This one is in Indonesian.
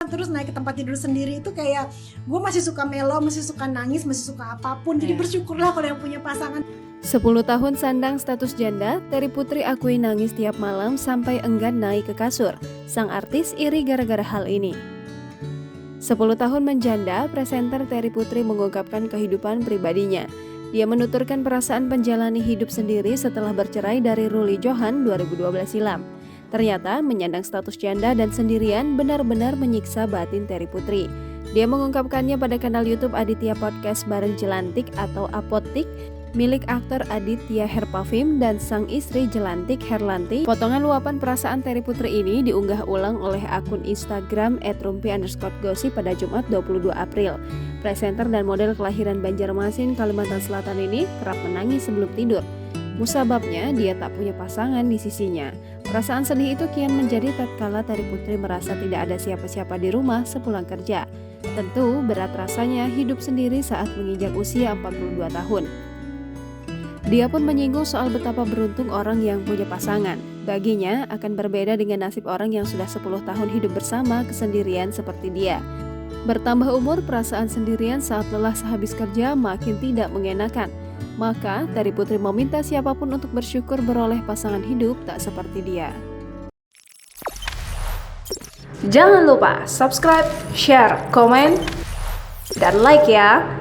terus naik ke tempat tidur sendiri itu kayak gue masih suka melo, masih suka nangis, masih suka apapun. Jadi bersyukurlah kalau yang punya pasangan. 10 tahun sandang status janda, Terry Putri akui nangis tiap malam sampai enggan naik ke kasur. Sang artis iri gara-gara hal ini. 10 tahun menjanda, presenter Terry Putri mengungkapkan kehidupan pribadinya. Dia menuturkan perasaan menjalani hidup sendiri setelah bercerai dari Ruli Johan 2012 silam. Ternyata menyandang status janda dan sendirian benar-benar menyiksa batin Terry Putri. Dia mengungkapkannya pada kanal YouTube Aditya Podcast Bareng Jelantik atau Apotik milik aktor Aditya Herpavim dan sang istri Jelantik Herlanti. Potongan luapan perasaan Terry Putri ini diunggah ulang oleh akun Instagram @rumpi_gosip pada Jumat 22 April. Presenter dan model kelahiran Banjarmasin, Kalimantan Selatan ini kerap menangis sebelum tidur. Musababnya dia tak punya pasangan di sisinya. Perasaan sedih itu kian menjadi tatkala Terry Putri merasa tidak ada siapa-siapa di rumah sepulang kerja. Tentu berat rasanya hidup sendiri saat menginjak usia 42 tahun. Dia pun menyinggung soal betapa beruntung orang yang punya pasangan. Baginya akan berbeda dengan nasib orang yang sudah 10 tahun hidup bersama kesendirian seperti dia. Bertambah umur, perasaan sendirian saat lelah sehabis kerja makin tidak mengenakan. Maka Terry Putri meminta siapapun untuk bersyukur beroleh pasangan hidup tak seperti dia. Jangan lupa subscribe, share, komen, dan like ya!